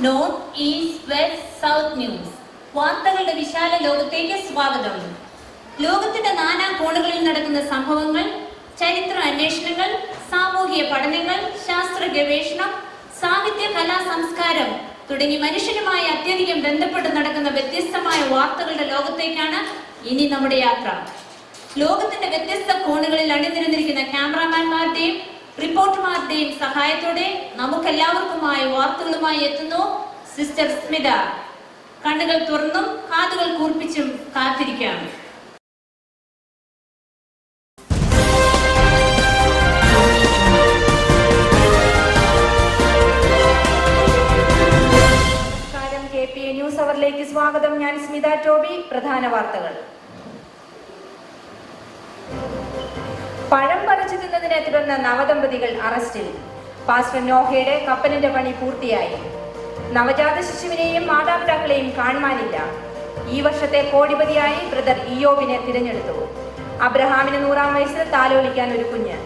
North east west south news വാർത്തകളുടെ വിശാല ലോകത്തേക്ക് സ്വാഗതം. ലോകത്തിന്റെ നാനാ കോണുകളിൽ നടക്കുന്ന സംഭവങ്ങൾ, ചരിത്ര അന്വേഷണങ്ങൾ, സാമൂഹിക പഠനങ്ങൾ, ശാസ്ത്ര ഗവേഷണം, സാഹിത്യ, കലാ, സംസ്കാരം തുടങ്ങി മനുഷ്യരുമായി അത്യധികം ബന്ധപ്പെട്ട് നടക്കുന്ന വ്യത്യസ്തമായ വാർത്തകളുടെ ലോകത്തേക്കാണ് ഇനി നമ്മുടെ യാത്ര. ലോകത്തിന്റെ വ്യത്യസ്ത കോണുകളിൽ അണിനിരന്നിരിക്കുന്ന ക്യാമറാമാൻമാരുടെയും റിപ്പോർട്ടർമാരുടെയും സഹായത്തോടെ നമുക്കെല്ലാവർക്കുമായി വാർത്തകളുമായി എത്തുന്നു സിസ്റ്റർ സ്മിത. കണ്ണുകൾ തുറന്നും കാതുകൾ കൂർപ്പിച്ചും കാത്തിരിക്കാം. KPA ന്യൂസ് അവറിലേക്ക് സ്വാഗതം. ഞാൻ സ്മിത ടോബി. പ്രധാന വാർത്തകൾ. പഴം പറിച്ചു തിന്നതിനെ തുടർന്ന് നവദമ്പതികൾ അറസ്റ്റിൽ. പാസ്റ്റർ നോഹയുടെ കപ്പലിന്റെ പണി പൂർത്തിയായി. നവജാത ശിശുവിനെയും മാതാപിതാക്കളെയും കാണുവാനില്ല. ഈ വർഷത്തെ കോടിപതിയായി ബ്രദർ ഇയോബിനെ തിരഞ്ഞെടുത്തു. അബ്രഹാമിന് 100-ാം വയസ്സിൽ താലോലിക്കാൻ ഒരു കുഞ്ഞ്.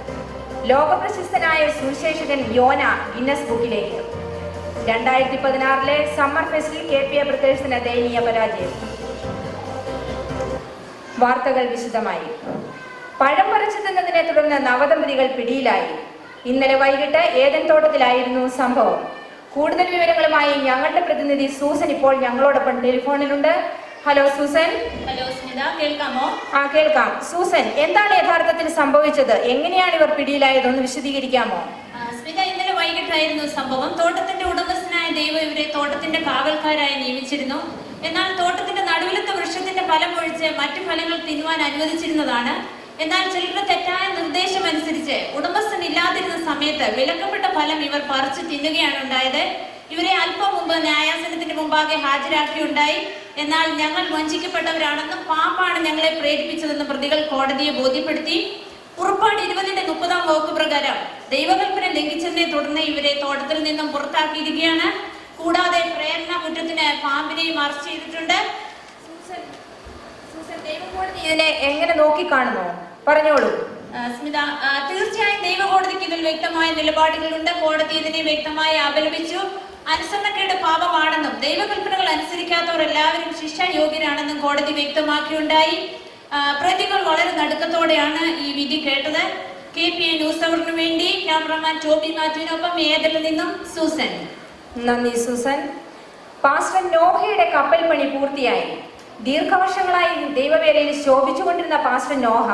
ലോകപ്രശസ്തനായ സുവിശേഷകൻ യോന ഗിന്നസ് ബുക്കിലേക്ക്. 2016 സമ്മർ ഫെസ്റ്റിൽ KPA ബ്രദേഴ്സിന് ദയനീയ പരാജയം. വാർത്തകൾ വിശദമായി. പഴം പറിച്ചു തിന്നതിനെ തുടർന്ന് നവദമ്പതികൾ പിടിയിലായി. ഇന്നലെ വൈകിട്ട് ഏദൻ തോട്ടത്തിലായിരുന്നു സംഭവം. കൂടുതൽ വിവരങ്ങളുമായി ഞങ്ങളുടെ പ്രതിനിധി സൂസൻ ഇപ്പോൾ ഞങ്ങളോടൊപ്പം ടെലിഫോണിലുണ്ട്. Hello Susan. ഹലോ സ്മിത, കേൾക്കാമോ? കേൾക്കാം. സൂസൻ, എന്താണ് യഥാർത്ഥത്തിൽ സംഭവിച്ചത്? എങ്ങനെയാണ് ഇവർ പിടിയിലായതെന്ന് വിശദീകരിക്കാമോ? സ്മിത, ഇന്നലെ വൈകിട്ടായിരുന്നു സംഭവം. തോട്ടത്തിന്റെ ഉടമസ്ഥനായ ദൈവം ഇവരെ തോട്ടത്തിന്റെ കാവൽക്കാരായി നിയമിച്ചിരുന്നു. എന്നാൽ തോട്ടത്തിന്റെ നടുവിലത്തെ വൃക്ഷത്തിന്റെ ഫലം ഒഴിച്ച് മറ്റു ഫലങ്ങൾ തിന്നുവാൻ അനുവദിച്ചിരുന്നതാണ്. എന്നാൽ ചിലരുടെ തെറ്റായ നിർദ്ദേശം അനുസരിച്ച് ഉടമസ്ഥൻ ഇല്ലാതിരുന്ന സമയത്ത് വിലക്കപ്പെട്ട ഫലം ഇവർ പറിച്ചു തിന്നുകയാണ് ഉണ്ടായത്. ഇവരെ അല്പം മുമ്പ് ന്യായാസനത്തിന്റെ മുമ്പാകെ ഹാജരാക്കിയുണ്ടായി. എന്നാൽ ഞങ്ങൾ വഞ്ചിക്കപ്പെട്ടവരാണെന്നും പാപ്പാണ് ഞങ്ങളെ പ്രേരിപ്പിച്ചതെന്നും പ്രതികൾ കോടതിയെ ബോധ്യപ്പെടുത്തി. പുറപ്പാട് 20-30 വകുപ്പ് പ്രകാരം ദൈവകൽപ്പന ലംഘിച്ചതിനെ തുടർന്ന് ഇവരെ തോട്ടത്തിൽ നിന്നും പുറത്താക്കിയിരിക്കുകയാണ്. കൂടാതെ പ്രേരണ കുറ്റത്തിന് പാമ്പിനെയും അറസ്റ്റ് ചെയ്തിട്ടുണ്ട്. ഇതിനെ എങ്ങനെ നോക്കിക്കാണുന്നു? പറഞ്ഞോളൂ സ്മിത. തീർച്ചയായും ദൈവകോടതിക്ക് ഇതിൽ വ്യക്തമായ നിലപാടുകളുണ്ട്. കോടതി ഇതിനെ വ്യക്തമായി അപലപിച്ചു. അനുസരണക്കേട് പാപമാണെന്നും ദൈവകൽപ്പനകൾ അനുസരിക്കാത്തവർ എല്ലാവരും ശിക്ഷായോഗ്യരാണെന്നും കോടതി വ്യക്തമാക്കിയുണ്ടായി. പ്രതികൾ വളരെ നടുക്കത്തോടെയാണ് ഈ വിധി കേട്ടത്. KPA ന്യൂസ് അവറിനു വേണ്ടി ക്യാമറമാൻ ടോബി മാത്യുവിനൊപ്പം ഏദനിൽ നിന്നും സൂസൻ. നന്ദി സൂസൻ. പാസ്റ്റർ നോഹയുടെ കപ്പൽ പണി പൂർത്തിയായി. ദീർഘവർഷങ്ങളായി ദൈവവേലയിൽ ശോഭിച്ചുകൊണ്ടിരുന്ന പാസ്റ്റർ നോഹ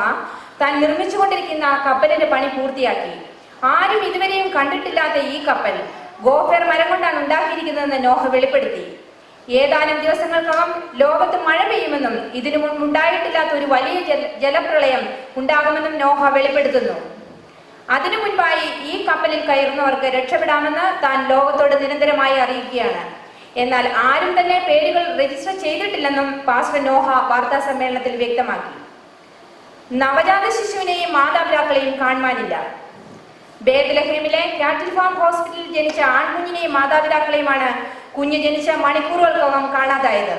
താൻ നിർമ്മിച്ചുകൊണ്ടിരിക്കുന്ന കപ്പലിന്റെ പണി പൂർത്തിയാക്കി. ആരും ഇതുവരെയും കണ്ടിട്ടില്ലാത്ത ഈ കപ്പൽ ഗോഫർ മരം കൊണ്ടാണ് ഉണ്ടാക്കിയിരിക്കുന്നതെന്ന് നോഹ വെളിപ്പെടുത്തി. ഏതാനും ദിവസങ്ങൾക്കകം ലോകത്ത് മഴ പെയ്യുമെന്നും ഇതിനു മുൻപ് ഉണ്ടായിട്ടില്ലാത്ത ഒരു വലിയ ജലപ്രളയം ഉണ്ടാകുമെന്നും നോഹ വെളിപ്പെടുത്തുന്നു. അതിനു മുൻപായി ഈ കപ്പലിൽ കയറുന്നവർക്ക് രക്ഷപ്പെടാമെന്ന് താൻ ലോകത്തോട് നിരന്തരമായി അറിയിക്കുകയാണ്. എന്നാൽ ആരും തന്നെ പേരുകൾ രജിസ്റ്റർ ചെയ്തിട്ടില്ലെന്നും പാസ്റ്റർ നോഹ വാർത്താ സമ്മേളനത്തിൽ വ്യക്തമാക്കി. നവജാത ശിശുവിനെയും മാതാപിതാക്കളെയും കാണുവാനില്ല. ബേത്ലഹേമിലെ കാറ്റിൽ ഫാം ഹോസ്പിറ്റലിൽ ജനിച്ച ആൺകുഞ്ഞിനെയും മാതാപിതാക്കളെയുമാണ് കുഞ്ഞ് ജനിച്ച മണിക്കൂറുകൾക്കകം കാണാതായത്.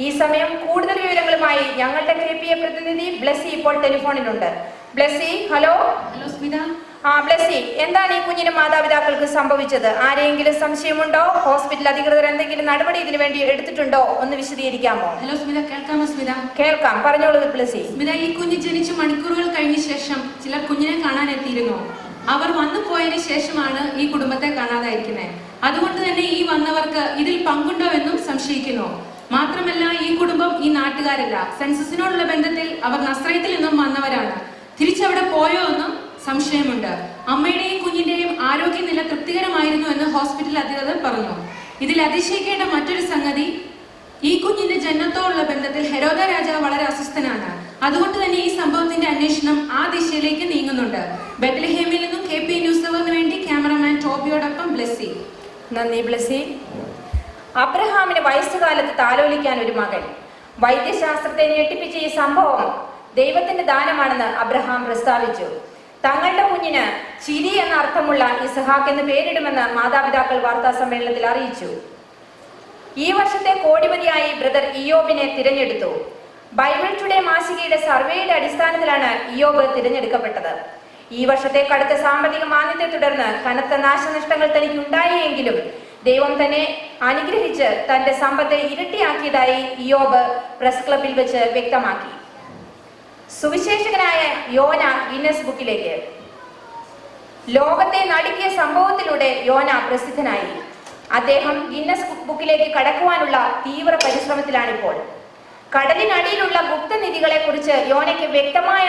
ഈ സമയം കൂടുതൽ വിവരങ്ങളുമായി ഞങ്ങളുടെ KPA പ്രതിനിധി ബ്ലെസ്സി ഇപ്പോൾ ടെലിഫോണിലുണ്ട്. ബ്ലെസ്സി, ഹലോ. ഹലോ സ്മിത. ബ്ലെസ്സി, എന്താണ് ഈ കുഞ്ഞിനും മാതാപിതാക്കൾക്ക് സംഭവിച്ചത്? ആരെങ്കിലും സംശയമുണ്ടോ? ഹോസ്പിറ്റൽ അധികൃതർ എന്തെങ്കിലും നടപടി ഇതിനു വേണ്ടി എടുത്തിട്ടുണ്ടോ? ഒന്ന് വിശദീകരിക്കാമോ? ഹലോ സ്മിത, കേൾക്കാമോ? സ്മിത, കേൾക്കാം. പറഞ്ഞോളൂ ബ്ലെസ്സി. സ്മിത, ഈ കുഞ്ഞ് ജനിച്ച് മണിക്കൂറുകൾ കഴിഞ്ഞ ശേഷം ചിലർ കുഞ്ഞിനെ കാണാൻ എത്തിയിരുന്നു. അവർ വന്നു പോയതിനു ശേഷമാണ് ഈ കുടുംബത്തെ കാണാതായിരിക്കുന്നത്. അതുകൊണ്ട് തന്നെ ഈ വന്നവർക്ക് ഇതിൽ പങ്കുണ്ടോ എന്നും സംശയിക്കുന്നു. മാത്രമല്ല, ഈ കുടുംബം ഈ നാട്ടുകാരല്ല. സെൻസസിനോടുള്ള ബന്ധത്തിൽ അവർ നസ്രയത്തിൽ നിന്നും വന്നവരാണ്. തിരിച്ചവിടെ പോയോ എന്നും സംശയമുണ്ട്. അമ്മയുടെയും കുഞ്ഞിന്റെയും ആരോഗ്യനില തൃപ്തികരമായിരുന്നു എന്ന് ഹോസ്പിറ്റൽ അധികൃതർ പറഞ്ഞു. ഇതിൽ അതിശയിക്കേണ്ട മറ്റൊരു സംഗതി, ഈ കുഞ്ഞിന്റെ ജനനത്തോടുള്ള ബന്ധത്തിൽ ഹെരോദ രാജാവ് വളരെ അസ്വസ്ഥനാണ്. അതുകൊണ്ട് തന്നെ ഈ സംഭവത്തിന്റെ അന്വേഷണം ആ ദിശയിലേക്ക് നീങ്ങുന്നുണ്ട്. ബെത്ലഹേമിൽ നിന്നും KPA ന്യൂസ് അവറിന് വേണ്ടി ക്യാമറമാൻ ടോബിയോടൊപ്പം ബ്ലെസ്സി. നന്ദി ബ്ലെസ്സി. അബ്രഹാമിന് വയസ്സുകാലത്ത് താലോലിക്കാൻ ഒരു മകൻ. വൈദ്യശാസ്ത്രത്തെ ഞെട്ടിപ്പിച്ച ഈ സംഭവം ദൈവത്തിന്റെ ദാനമാണെന്ന് അബ്രഹാം പ്രസ്താവിച്ചു. തങ്ങളുടെ കുഞ്ഞിന് ചിരി എന്ന അർത്ഥമുള്ള ഇസ്ഹാക്ക് എന്ന് പേരിടുമെന്ന് മാതാപിതാക്കൾ വാർത്താ സമ്മേളനത്തിൽ അറിയിച്ചു. ഈ വർഷത്തെ കോടിപതിയായി ബ്രദർ ഇയോബിനെ തിരഞ്ഞെടുത്തു. ബൈബിൾ ടുഡേ മാസികയുടെ സർവേയുടെ അടിസ്ഥാനത്തിലാണ് ഇയോബ് തിരഞ്ഞെടുക്കപ്പെട്ടത്. ഈ വർഷത്തെ കടുത്ത സാമ്പത്തിക മാന്ദ്യത്തെ തുടർന്ന് കനത്ത നാശനഷ്ടങ്ങൾ തനിക്ക് ഉണ്ടായെങ്കിലും ദൈവം തന്നെ അനുഗ്രഹിച്ച് തന്റെ സമ്പത്ത് ഇരട്ടിയാക്കിയതായി ഇയ്യോബ് പ്രസ് ക്ലബിൽ വെച്ച് വ്യക്തമാക്കി. സുവിശേഷകനായ യോന ഗിന്നസ് ബുക്കിലേക്ക്. ലോകത്തെ നടുക്കിയ സംഭവത്തിലൂടെ യോന പ്രസിദ്ധനായി. അദ്ദേഹം ഗിന്നസ് ബുക്കിലേക്ക് കടക്കുവാനുള്ള തീവ്ര പരിശ്രമത്തിലാണിപ്പോൾ. കടലിനടിയിലുള്ള ഗുപ്തനിധികളെ കുറിച്ച് യോനയ്ക്ക് വ്യക്തമായ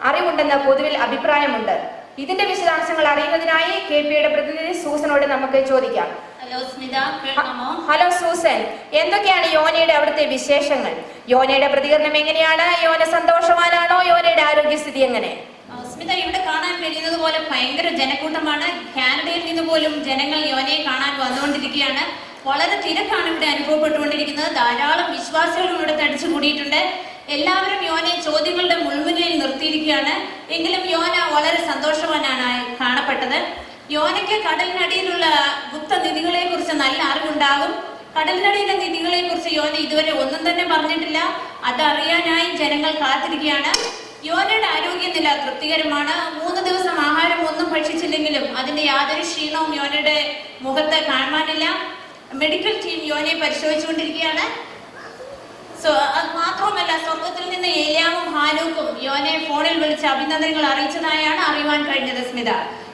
അറിവുണ്ടെന്ന് പൊതുവിൽ അഭിപ്രായമുണ്ട്. ഇതിന്റെ വിശദാംശങ്ങൾ അറിയുന്നതിനായി KPയുടെ പ്രതിനിധി സൂസനോട് നമുക്ക് ചോദിക്കാം. ഹലോ സ്മിത, കേൾക്കാമോ? ഹലോ സൂസൻ, എന്തൊക്കെയാണ് യോനയുടെ അവിടുത്തെ വിശേഷങ്ങൾ? യോനയുടെ പ്രതികരണം എങ്ങനെയാണ്? യോന സന്തോഷവാനാണോ? യോനയുടെ ആരോഗ്യസ്ഥിതി എങ്ങനെ? സ്മിത, ഇവിടെ കാണാൻ കഴിയുന്നത് പോലെ ഭയങ്കര ജനക്കൂട്ടമാണ്. കാനഡയിൽ നിന്ന് പോലും ജനങ്ങൾ യോനയെ കാണാൻ വന്നുകൊണ്ടിരിക്കുകയാണ്. വളരെ തിരക്കാണ് ഇവിടെ അനുഭവപ്പെട്ടുകൊണ്ടിരിക്കുന്നത്. ധാരാളം വിശ്വാസികളും ഇവിടെ തടിച്ചുകൂടിയിട്ടുണ്ട്. എല്ലാവരും യോനയെ ചോദ്യങ്ങളുടെ മുൾമുനയിൽ നിർത്തിയിരിക്കുകയാണ്. എങ്കിലും യോന വളരെ സന്തോഷവാനാണ് കാണപ്പെട്ടത്. യോനയ്ക്ക് കടലിനടിയിലുള്ള ഗുപ്ത നിധികളെ കുറിച്ച് നല്ല അറിവുണ്ടാകും. കടലിനടിയിലെ നിധികളെ കുറിച്ച് യോന ഇതുവരെ ഒന്നും തന്നെ പറഞ്ഞിട്ടില്ല. അതറിയാനായി ജനങ്ങൾ കാത്തിരിക്കുകയാണ്. യോനയുടെ ആരോഗ്യനില തൃപ്തികരമാണ്. 3 ദിവസം ആഹാരം ഒന്നും ഭക്ഷിച്ചില്ലെങ്കിലും അതിന്റെ യാതൊരു ക്ഷീണവും യോനയുടെ മുഖത്ത് കാണാനില്ല. മെഡിക്കൽ ടീം യോനയെ പരിശോധിച്ചുകൊണ്ടിരിക്കുകയാണ്. അത് മാത്രവുമല്ല, സ്വർഗത്തിൽ നിന്ന് ഏലിയാവും ഹാനൂക്കും യോനയെ ഫോണിൽ വിളിച്ച് അഭിനന്ദനങ്ങൾ അറിയിച്ചതായാണ് അറിയുവാൻ കഴിഞ്ഞത്. സ്മിത,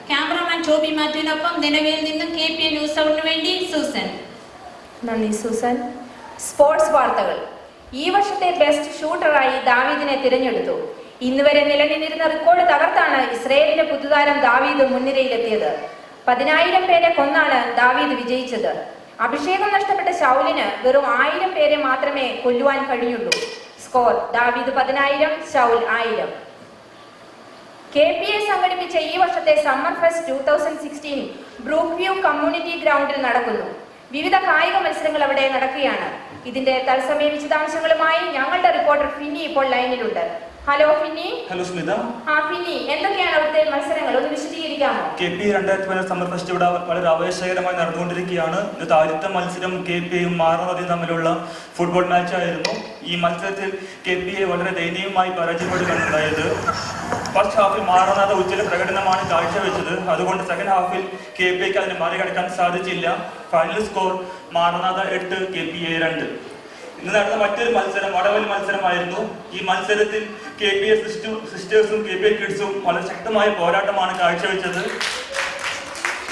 ക്യാമറാമാൻ ടോബി മാത്യുവിനൊപ്പം നിലവിൽ നിന്നും KPA ന്യൂസ് അവറിന് വേണ്ടി സൂസൻ. നന്ദി സൂസൻ. സ്പോർട്സ് വാർത്തകൾ. ഈ വർഷത്തെ ബെസ്റ്റ് ഷൂട്ടറായി ദാവീദിനെ തിരഞ്ഞെടുത്തു. ഇന്നുവരെ നിലനിന്നിരുന്ന റെക്കോർഡ് തകർത്താണ് ഇസ്രയേലിന്റെ പുതുതാരം ദാവീദ് മുൻനിരയിലെത്തിയത്. 10,000 പേരെ കൊന്നാണ് ദാവീദ് വിജയിച്ചത്. അഭിഷേകം നഷ്ടപ്പെട്ട ശൗലിന് വെറും 1000 പേരെ മാത്രമേ കൊല്ലുവാൻ കഴിഞ്ഞുള്ളൂ. സ്കോർ: ദാവീദ് 10,000, ശൗൽ 1000. KPA സംഘടിപ്പിച്ച ഈ വർഷത്തെ summer fest 2016 brook view community ഗ്രൗണ്ടിൽ നടക്കുന്നു. വിവിധ കായിക മത്സരങ്ങൾ അവിടെ നടക്കുകയാണ്. ഇതിന്റെ തത്സമയ വിശദാംശങ്ങളുമായി ഞങ്ങളുടെ റിപ്പോർട്ടർ ഫിന്നി ഇപ്പോൾ ലൈനിലുണ്ട്. ഹലോ ഫിന്നി. ഹലോ സ്മിത. ഫിന്നി, എന്തൊക്കെയാണ് അവിടുത്തെ മത്സരങ്ങൾ? ഒന്ന് വിശദീകരിക്കാമോ? KPA 2015 സമ്മർ ഫെസ്റ്റ് ഇവിടെ വളരെ ആവേശകരമായി നടന്നുകൊണ്ടിരിക്കുകയാണ്. ഇത് ആദ്യത്തെ മത്സരം KPAയും മാറനദിയും തമ്മിലുള്ള ഫുട്ബോൾ മാച്ച് ആയിരുന്നു. ഈ മത്സരത്തിൽ KPA വളരെ ദയനീയമായി പരാജയപ്പെടുകയാണുണ്ടായത്. ഫസ്റ്റ് ഹാഫിൽ മാറനാഥ ഉജ്ജ്വല പ്രകടനമാണ് കാഴ്ചവെച്ചത്. അതുകൊണ്ട് സെക്കൻഡ് ഹാഫിൽ KPAക്ക് അതിനെ മറികടക്കാൻ സാധിച്ചില്ല. Final score Maranatha 8, KPA 2. ഇന്ന് നടന്ന മറ്റൊരു മത്സരം വടവൽ മത്സരമായിരുന്നു. ഈ മത്സരത്തിൽ KPA സിസ്റ്റേഴ്സും KPA കിഡ്സും വളരെ ശക്തമായ പോരാട്ടമാണ് കാഴ്ചവെച്ചത്.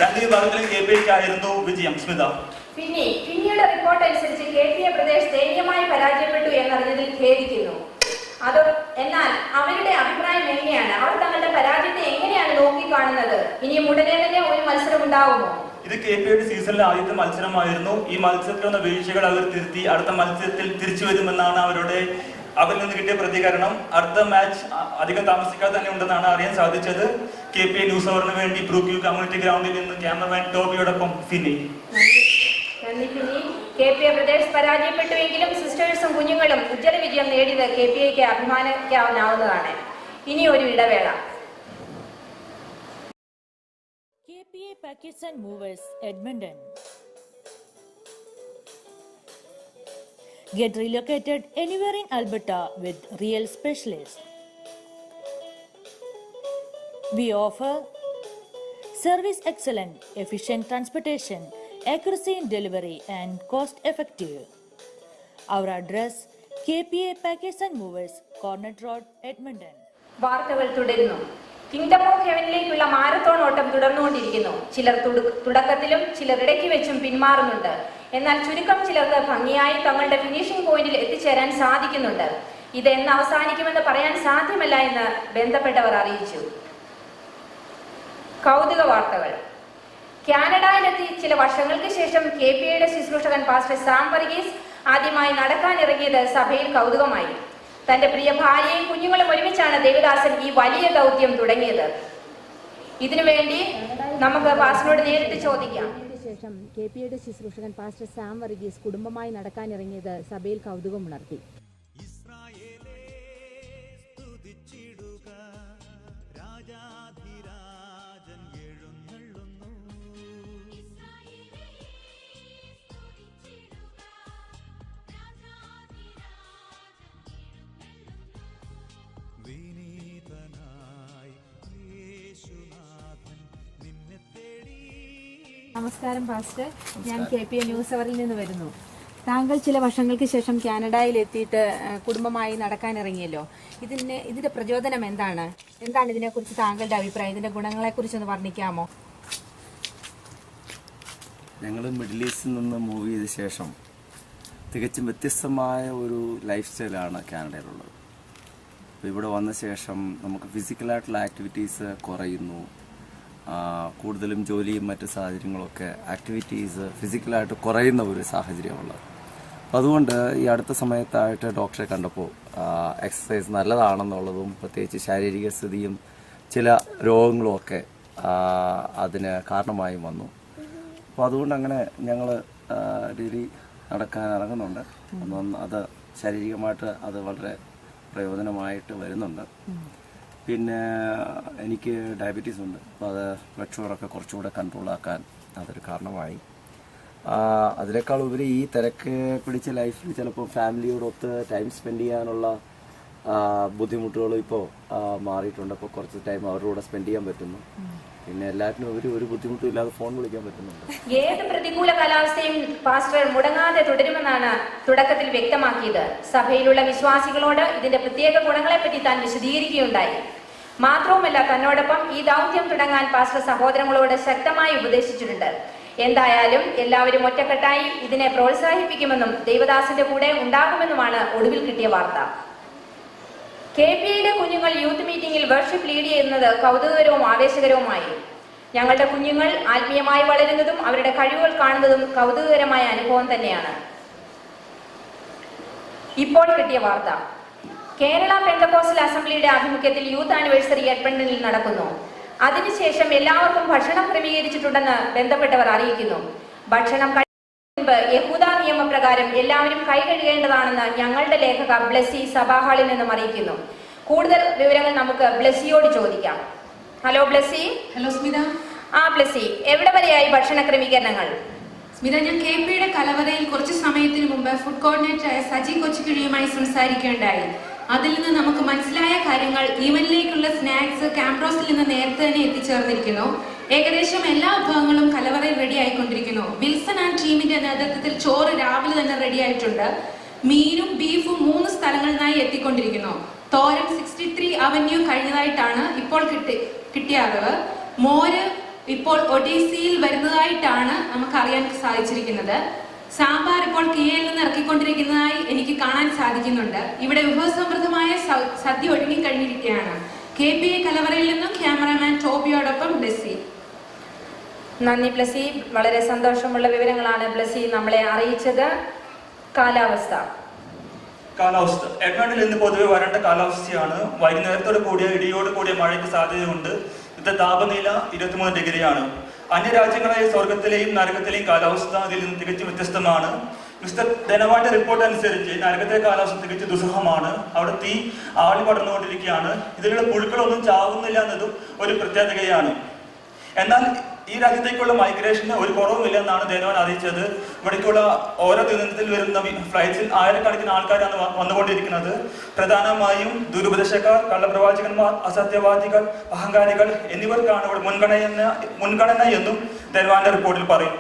2 വിഭാഗത്തിലും KPAക്കായിരുന്നു വിജയം. സ്മിത. ഫിന്നിയുടെ റിപ്പോർട്ട് അനുസരിച്ച് KPA പ്രദേശ് ദയനീയമായി പരാജയപ്പെട്ടു എന്നറിഞ്ഞതിൽ ഖേദിക്കുന്നു. എന്നാൽ അവരുടെ അഭിപ്രായം എങ്ങനെയാണ്? അവർ തങ്ങളുടെ പരാജയത്തെ എങ്ങനെയാണ് നോക്കിക്കാണുന്നത്? ഇനിയും ഉടനെ തന്നെ ഒരു മത്സരം ഉണ്ടാവുമോ? ഇത് KPAയുടെ സീസണിലെ ആദ്യത്തെ മത്സരമായിരുന്നു. ഈ മത്സരത്തിൽ വന്ന വീഴ്ചകൾ അവർ തിരുത്തി അടുത്ത മത്സരത്തിൽ തിരിച്ചു വരുമെന്നാണ് അവരിൽ നിന്ന് കിട്ടിയ പ്രതികരണം. അടുത്ത മാച്ച് അധികം താമസിക്കാതെ തന്നെ ഉണ്ടെന്നാണ് അറിയാൻ സാധിച്ചത്. KPA ന്യൂസ് അവറിന് വേണ്ടി ബ്രൂക്ക് വ്യൂ കമ്മ്യൂണിറ്റി ഗ്രൗണ്ടിൽ നിന്ന് ക്യാമറമാൻ ടോബിയോടൊപ്പം ഫിന്നി. നന്ദി ഫിന്നി. KPA പ്രദേശ് പരാജയപ്പെട്ടുവെങ്കിലും സിസ്റ്റേഴ്സും കുഞ്ഞുങ്ങളും ഉജ്ജ്വല വിജയം നേടിയത് KPAക്ക് അഭിമാനിക്കാവുന്നതാണ്. ഇനി ഒരു ഇടവേള. KPA Packets and Movers, Edmonton. Get relocated anywhere in Alberta with real specialists. We offer service excellence, efficient transportation, accuracy in delivery and cost effective. Our address: KPA Packets and Movers, Cornet Road, Edmonton. വാർത്തകൾ തുടരുന്നു. Kingdom of ഹെവനിലേക്കുള്ള marathon ഓട്ടം തുടർന്നുകൊണ്ടിരിക്കുന്നു. ചിലർ തുടക്കത്തിലും ചിലർ ഇടയ്ക്ക് വെച്ചും പിന്മാറുന്നുണ്ട്. എന്നാൽ ചുരുക്കം ചിലർക്ക് ഭംഗിയായി തങ്ങളുടെ ഫിനിഷിംഗ് പോയിന്റിൽ എത്തിച്ചേരാൻ സാധിക്കുന്നുണ്ട്. ഇത് എന്ന് അവസാനിക്കുമെന്ന് പറയാൻ സാധ്യമല്ല എന്ന് ബന്ധപ്പെട്ടവർ അറിയിച്ചു. കൗതുക വാർത്തകൾ. കാനഡയിലെത്തി ചില വർഷങ്ങൾക്ക് ശേഷം KPAയുടെ ശുശ്രൂഷകൻ പാസ്റ്റർ സാം വർഗീസ് ആദ്യമായി നടക്കാനിറങ്ങിയത് സഭയിൽ കൗതുകമായി. തന്റെ പ്രിയ ഭാര്യയും കുഞ്ഞുങ്ങളും ഒരുമിച്ചാണ് ദേവദാസൻ ഈ വലിയ ദൗത്യം തുടങ്ങിയത്. ഇതിനുവേണ്ടി നമുക്ക് പാസ്റ്ററിനോട് നേരിട്ട് ചോദിക്കാം. ശേഷം KPAയുടെ ശുശ്രൂഷകൻ പാസ്റ്റർ സാം വർഗീസ് കുടുംബമായി നടക്കാനിറങ്ങിയത് സഭയിൽ കൗതുകമുണർത്തി. വിനീതനായി യേശുനാഥൻ നിന്നെ തേടി നമസ്കാരം പാസ്റ്റർ, ഞാൻ KPA ന്യൂസ് അവറിൽ നിന്ന് വരുന്നു. താങ്കൾ ചില വർഷങ്ങൾക്ക് ശേഷം കാനഡയിൽ എത്തിയിട്ട് കുടുംബമായി നടക്കാനിറങ്ങിയല്ലോ. ഇതിന്റെ പ്രചോദനം എന്താണ്? ഇതിനെക്കുറിച്ച് താങ്കളുടെ അഭിപ്രായം? ഇതിന്റെ ഗുണങ്ങളെക്കുറിച്ചൊന്ന് വർണ്ണിക്കാമോ? ഞങ്ങൾ മിഡിൽ ഈസ്റ്റിൽ നിന്ന് മൂവ് ചെയ്ത ശേഷം തികച്ചും വ്യത്യസ്തമായ ഒരു ലൈഫ് സ്റ്റൈലാണ് കാനഡയിലുള്ളത്. അപ്പോൾ ഇവിടെ വന്ന ശേഷം നമുക്ക് ഫിസിക്കലായിട്ടുള്ള ആക്ടിവിറ്റീസ് കുറയുന്നു. കൂടുതലും ജോലിയും മറ്റ് സാഹചര്യങ്ങളൊക്കെ ആക്ടിവിറ്റീസ് ഫിസിക്കലായിട്ട് കുറയുന്ന ഒരു സാഹചര്യമുള്ളത്. അപ്പോൾ അതുകൊണ്ട് ഈ അടുത്ത സമയത്തായിട്ട് ഡോക്ടറെ കണ്ടപ്പോൾ എക്സസൈസ് നല്ലതാണെന്നുള്ളതും പ്രത്യേകിച്ച് ശാരീരിക സ്ഥിതിയും ചില രോഗങ്ങളും ഒക്കെ അതിന് കാരണമായി വന്നു. അപ്പോൾ അതുകൊണ്ട് അങ്ങനെ ഞങ്ങൾ ഡെയിലി നടക്കാൻ ഇറങ്ങുന്നുണ്ട്. അത് ശാരീരികമായിട്ട് അത് വളരെ പ്രയോജനമായിട്ട് വരുന്നുണ്ട്. പിന്നെ എനിക്ക് ഡയബറ്റീസ് ഉണ്ട്. അപ്പോൾ അത് ബ്ലഡ് ഷുഗറൊക്കെ കുറച്ചുകൂടെ കൺട്രോളാക്കാൻ അതൊരു കാരണമായി. അതിനേക്കാൾ ഉപരി ഈ തിരക്ക് പിടിച്ച ലൈഫിൽ ചിലപ്പോൾ ഫാമിലിയോടൊത്ത് ടൈം സ്പെൻഡ് ചെയ്യാനുള്ള ബുദ്ധിമുട്ടുകളും ഇപ്പോൾ മാറിയിട്ടുണ്ട്. അപ്പോൾ കുറച്ച് ടൈം അവരുടെ കൂടെ സ്പെൻഡ് ചെയ്യാൻ പറ്റുന്നു. പിന്നെ എല്ലാറ്റിനും ഒരു ബുദ്ധിമുട്ടും ഇല്ലാതെ ഫോൺ വിളിക്കാൻ പറ്റുന്നുണ്ട്. ഏത് പ്രതികൂല കാലാവസ്ഥയും പാസ്റ്റർ മുടങ്ങാതെ തുടരുമെന്നാണ് തുടക്കത്തിൽ വ്യക്തമാക്കിയത്. സഭയിലുള്ള വിശ്വാസികളോട് ഇതിന്റെ പ്രത്യേക ഗുണങ്ങളെപ്പറ്റി താൻ വിശദീകരിക്കുകയുണ്ടായി. മാത്രവുമല്ല, തന്നോടൊപ്പം ഈ ദൗത്യം തുടങ്ങാൻ പാസ്റ്റർ സഹോദരങ്ങളോട് ശക്തമായി ഉപദേശിച്ചിട്ടുണ്ട്. എന്തായാലും എല്ലാവരും ഒറ്റക്കെട്ടായി ഇതിനെ പ്രോത്സാഹിപ്പിക്കുമെന്നും ദൈവദാസന്റെ കൂടെ ഉണ്ടാകുമെന്നുമാണ് ഒടുവിൽ കിട്ടിയ വാർത്ത. KPAയുടെ കുഞ്ഞുങ്ങൾ യൂത്ത് മീറ്റിംഗിൽ വർഷിപ്പ് ലീഡ് ചെയ്യുന്നത് കൗതുകകരവും ആവേശകരവുമായി. ഞങ്ങളുടെ കുഞ്ഞുങ്ങൾ ആത്മീയമായി വളരുന്നതും അവരുടെ കഴിവുകൾ കാണുന്നതും കൗതുകകരമായ അനുഭവം തന്നെയാണ്. ഇപ്പോൾ കിട്ടിയ വാർത്ത. കേരള പെന്തക്കോസ്റ്റൽ അസംബ്ലിയുടെ ആഭിമുഖ്യത്തിൽ യൂത്ത് ആനിവേഴ്സറി എഡ്മണ്ടനിൽ നടക്കുന്നു. അതിനുശേഷം എല്ലാവർക്കും ഭക്ഷണം ക്രമീകരിച്ചിട്ടുണ്ടെന്ന് ബന്ധപ്പെട്ടവർ അറിയിക്കുന്നു. ഭക്ഷണം മുൻപ് യഹൂദ നിയമപ്രകാരം എല്ലാവരും കൈ കഴുകേണ്ടതാണെന്ന് ഞങ്ങളുടെ ലേഖക ബ്ലെസ്സി സഭാഹാളിൽ നിന്നും അറിയിക്കുന്നു. കൂടുതൽ വിവരങ്ങൾ നമുക്ക് ബ്ലെസ്സിയോട് ചോദിക്കാം. ഹലോ ബ്ലെസ്സി. ഹലോ സ്മിത. ബ്ലെസ്സി, എവിടെ വരെയായി ഭക്ഷണ ക്രമീകരണങ്ങൾ? സ്മിത, ഞാൻ KPAയുടെ കലവറയിൽ കുറച്ച് സമയത്തിന് മുമ്പ് ഫുഡ് കോർഡിനേറ്ററായ സജി കൊച്ചുകിഴിയുമായി സംസാരിക്കുകയുണ്ടായി. അതിൽ നിന്ന് നമുക്ക് മനസ്സിലായ കാര്യങ്ങൾ ഈവനിലേക്കുള്ള സ്നാക്സ് ക്യാമ്പ്രോസിൽ നിന്ന് നേരത്തെ തന്നെ എത്തിച്ചേർന്നിരിക്കുന്നു. ഏകദേശം എല്ലാ വിഭവങ്ങളും കലവറയിൽ റെഡി ആയിക്കൊണ്ടിരിക്കുന്നു. വിൽസൺ ആൻഡ് ടീമിന്റെ നേതൃത്വത്തിൽ ചോറ് രാവിലെ തന്നെ റെഡി ആയിട്ടുണ്ട്. മീനും ബീഫും 3 സ്ഥലങ്ങളിൽ നിന്നായി എത്തിക്കൊണ്ടിരിക്കുന്നു. തോരൻ 63 അവന്യൂ കഴിഞ്ഞതായിട്ടാണ് ഇപ്പോൾ കിട്ടിയ അറിവ്. മോര് ഇപ്പോൾ ഒഡീസിയിൽ വരുന്നതായിട്ടാണ് നമുക്ക് അറിയാൻ സാധിച്ചിരിക്കുന്നത്. സാമ്പാർ ഇപ്പോൾ കിയയിൽ നിന്ന് ഇറക്കിക്കൊണ്ടിരിക്കുന്നതായി എനിക്ക് കാണാൻ സാധിക്കുന്നുണ്ട്. ഇവിടെ വിഭവസമൃദ്ധമായ സദ്യ ഒരുങ്ങിക്കഴിഞ്ഞിരിക്കുകയാണ്. KPA കലവറയിൽ നിന്നും ക്യാമറാമാൻ ടോബിയോടൊപ്പം ബ്ലെസ്സി. നന്ദി ബ്ലെസ്സി. വളരെ സന്തോഷമുള്ള വിവരങ്ങളാണ് ബ്ലെസ്സി നമ്മളെ അറിയിച്ചത്. കാലാവസ്ഥ എഡ്മണ്ടിൽ ഇന്ന് പൊതുവെ വരണ്ട കാലാവസ്ഥയാണ്. വൈകുന്നേരത്തോട് കൂടിയ ഇടിയോട് കൂടിയ മഴയ്ക്ക് സാധ്യതയുണ്ട്. ഇന്നത്തെ താപനില 23 ഡിഗ്രിയാണ്. അന്യരാജ്യങ്ങളായ സ്വർഗത്തിലെയും നരകത്തിലെയും കാലാവസ്ഥ അതിൽ നിന്ന് തികച്ചും വ്യത്യസ്തമാണ്. മിസ്റ്റർ ധനവാന്റെ റിപ്പോർട്ട് അനുസരിച്ച് നരകത്തിലെ കാലാവസ്ഥ തികച്ചും ദുസ്സഹമാണ്. അവിടെ തീ ആളി പടർന്നുകൊണ്ടിരിക്കുകയാണ്. ഇതിലുള്ള പുഴുക്കളൊന്നും ചാവുന്നില്ല എന്നതും ഒരു പ്രത്യേകതയാണ്. എന്നാൽ ഈ രാജ്യത്തേക്കുള്ള മൈഗ്രേഷന് ഒരു കുറവുമില്ല എന്നാണ് ധനവാൻ അറിയിച്ചത്. ഇവിടേക്കുള്ള ഓരോ ദിനത്തിൽ വരുന്ന ഫ്ലൈറ്റ്സിൽ ആയിരക്കണക്കിന് ആൾക്കാരാണ് വന്നുകൊണ്ടിരിക്കുന്നത്. പ്രധാനമായും ദുരുപദേശക്കാർ, കള്ളപ്രവാചകന്മാർ, അസത്യവാദികൾ, അഹങ്കാരികൾ എന്നിവർക്കാണ് ഇവിടെ മുൻഗണന എന്നും ധനവാന്റെ റിപ്പോർട്ടിൽ പറയും.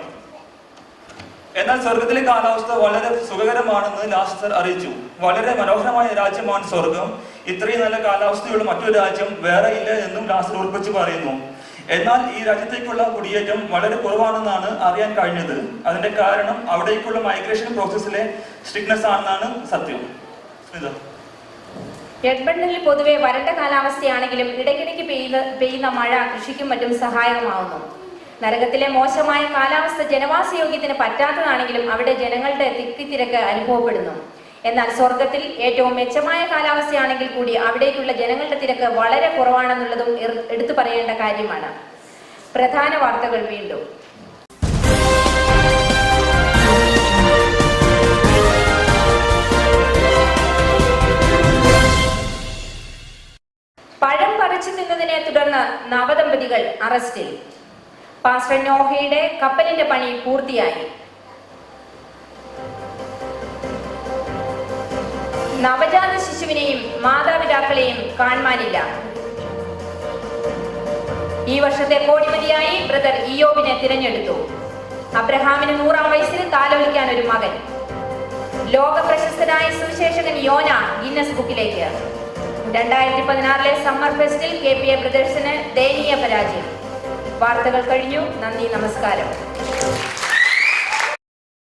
എന്നാൽ സ്വർഗത്തിലെ കാലാവസ്ഥ വളരെ സുഖകരമാണെന്ന് ലാസ്റ്റർ അറിയിച്ചു. വളരെ മനോഹരമായ രാജ്യമാണ് സ്വർഗം. ഇത്രയും നല്ല കാലാവസ്ഥയുള്ള മറ്റൊരു രാജ്യം വേറെ ഇല്ല എന്നും ലാസ്റ്റർ ഉറപ്പിച്ചു പറയുന്നു. എന്നാൽ ഈ രാജ്യത്തേക്കുള്ള കുടിയേറ്റം വളരെ കുറവാണെന്നാണ് അറിയാൻ കഴിഞ്ഞത്. അതിന്റെ കാരണം അവിടേക്കുള്ള മൈഗ്രേഷൻ പ്രോസസ്സിലെ സ്ട്രിക്ട്നെസ് ആണെന്നാണ് സത്യം. എഡ്മണ്ടനിൽ പൊതുവെ വരണ്ട കാലാവസ്ഥയാണെങ്കിലും ഇടയ്ക്കിടയ്ക്ക് പെയ്യുന്ന മഴ കൃഷിക്കും മറ്റും സഹായകമാവുന്നു. നരകത്തിലെ മോശമായ കാലാവസ്ഥ ജനവാസയോഗ്യത്തിന് പറ്റാത്തതാണെങ്കിലും അവിടെ ജനങ്ങളുടെ തിരക്ക് അനുഭവപ്പെടുന്നു. എന്നാൽ സ്വർഗത്തിൽ ഏറ്റവും മെച്ചമായ കാലാവസ്ഥയാണെങ്കിൽ കൂടി അവിടേക്കുള്ള ജനങ്ങളുടെ തിരക്ക് വളരെ കുറവാണെന്നുള്ളതും എടുത്തു പറയേണ്ട കാര്യമാണ്. പ്രധാന വാർത്തകൾ വീണ്ടും. പഴം പറിച്ചു തിന്നതിനെ തുടർന്ന് നവദമ്പതികൾ അറസ്റ്റിൽ. പാസ്റ്റർ നോഹയുടെ കപ്പലിന്റെ പണി പൂർത്തിയായി. നവജാത ശിശുവിനെയും മാതാപിതാക്കളെയും കാണുവാനില്ല. ഈ വർഷത്തെ കോടിമതിയായി ബ്രദർ ഇയോബിനെ തിരഞ്ഞെടുത്തു. അബ്രഹാമിന് 100-ാം വയസ്സിൽ താലോലിക്കാൻ ഒരു മകൻ. ലോക പ്രശസ്തനായ സുവിശേഷകൻ യോന ഗിന്നസ് ബുക്കിലേക്ക്. 2016 സമ്മർ ഫെസ്റ്റിൽ KPA ബ്രദേഴ്സിന് ദയനീയ പരാജയം. വാർത്തകൾ കഴിഞ്ഞു. നന്ദി, നമസ്കാരം.